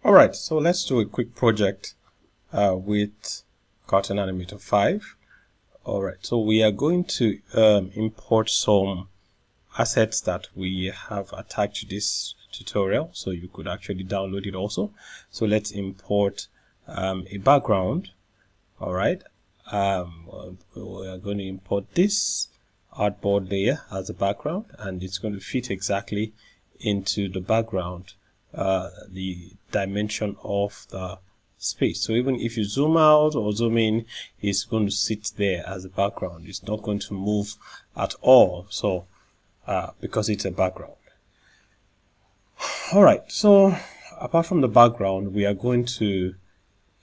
Alright, so let's do a quick project with Cartoon Animator 5. Alright, so we are going to import some assets that we have attached to this tutorial, so you could actually download it also. So let's import a background. Alright, we are going to import this artboard layer as a background, and it's going to fit exactly into the background, the dimension of the space. So even if you zoom out or zoom in, it's going to sit there as a background. It's not going to move at all, so because it's a background. All right, so apart from the background, we are going to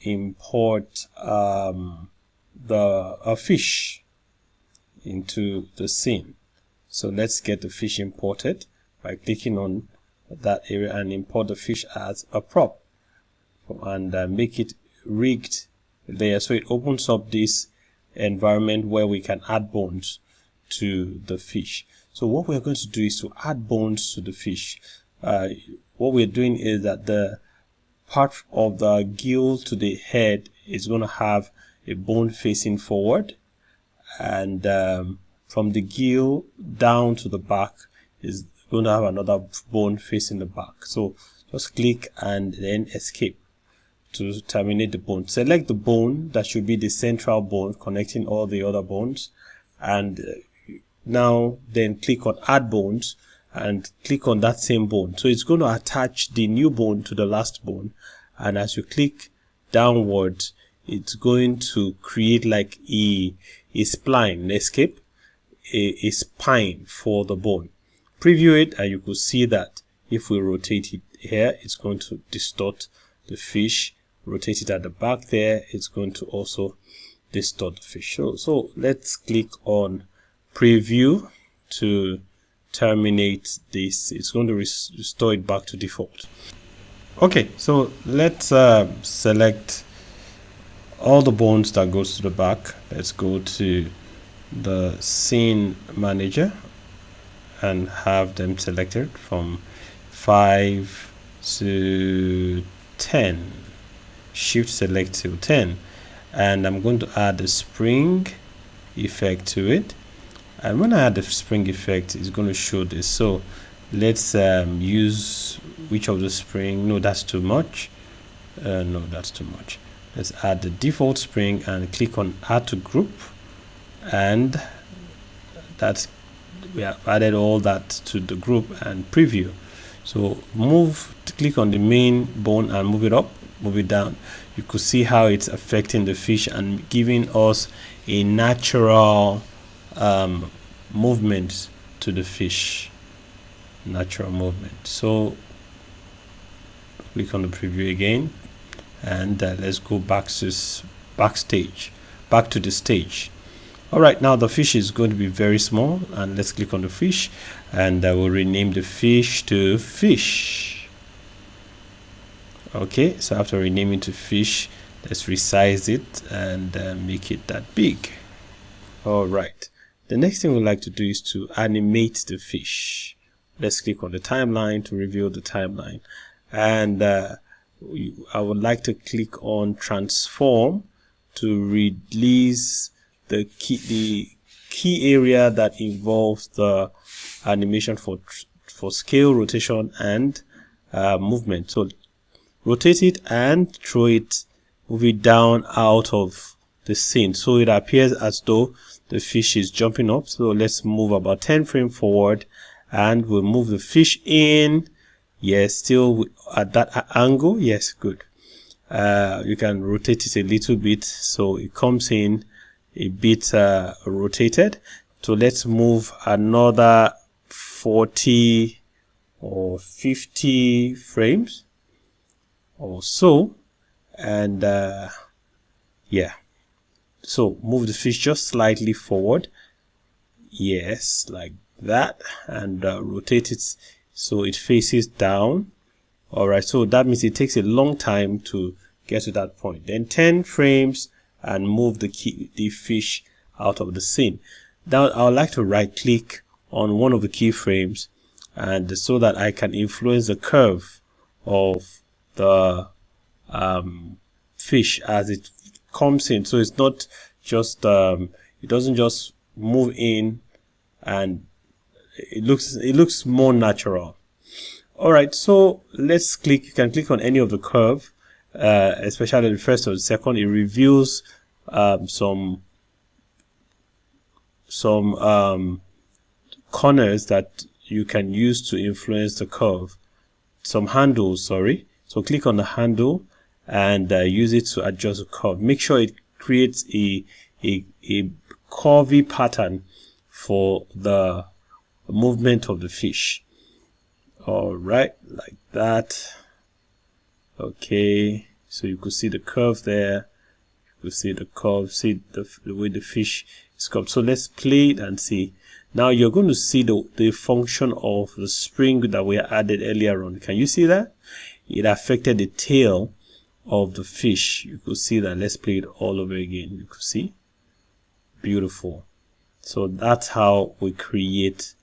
import a fish into the scene. So let's get the fish imported by clicking on that area and import the fish as a prop, and make it rigged there, so it opens up this environment where we can add bones to the fish. So what we're going to do is to add bones to the fish. What we're doing is that the part of the gill to the head is going to have a bone facing forward, and from the gill down to the back is going to have another bone facing the back. So just click and then escape to terminate the bone. Select the bone that should be the central bone connecting all the other bones, and now then click on add bones and click on that same bone. So it's going to attach the new bone to the last bone, and as you click downwards, it's going to create like a spline. Escape a spine for the bone. Preview it, and you could see that if we rotate it here, it's going to distort the fish. Rotate it at the back there, it's going to also distort the fish. So let's click on preview to terminate this. It's going to restore it back to default. Okay, so let's select all the bones that goes to the back. Let's go to the scene manager and have them selected from 5 to 10. Shift select to 10, and I'm going to add a spring effect to it. And when I add the spring effect, it's going to show this. So let's use which of the spring. No, that's too much. No, that's too much. Let's add the default spring and click on add to group, and that's, we have added all that to the group, and preview. So click on the main bone and move it up, move it down. You could see how it's affecting the fish and giving us a natural movement to the fish. Natural movement. So click on the preview again, and let's go back to the stage. All right, now the fish is going to be very small, and let's click on the fish, and I will rename the fish to fish. Okay, so after renaming to fish, let's resize it and make it that big. All right, the next thing we'd like to do is to animate the fish. Let's click on the timeline to reveal the timeline, and I would like to click on transform to release the key area that involves the animation for scale, rotation, and movement. So rotate it and throw it, move it down out of the scene so it appears as though the fish is jumping up. So let's move about 10 frames forward, and we'll move the fish in. Yes, still at that angle. Yes, good. You can rotate it a little bit so it comes in a bit rotated. So let's move another 40 or 50 frames or so, and yeah, so move the fish just slightly forward. Yes, like that, and rotate it so it faces down. All right, so that means it takes a long time to get to that point. Then 10 frames and move the fish out of the scene. Now I would like to right click on one of the keyframes, and so that I can influence the curve of the fish as it comes in. So it's not just it doesn't just move in, and it looks more natural. All right, so let's click. You can click on any of the curve, especially the first or the second. It reveals some corners that you can use to influence the curve. Some handles, sorry. So click on the handle and use it to adjust the curve. Make sure it creates a curvy pattern for the movement of the fish. All right, like that. Okay, so you could see the curve there. You could see the curve, see the way the fish is curved. So let's play it and see. Now you're going to see the function of the spring that we added earlier on. Can you see that? It affected the tail of the fish. You could see that. Let's play it all over again. You could see. Beautiful. So that's how we create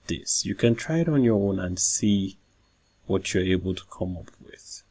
this. You can try it on your own and see what you're able to come up with.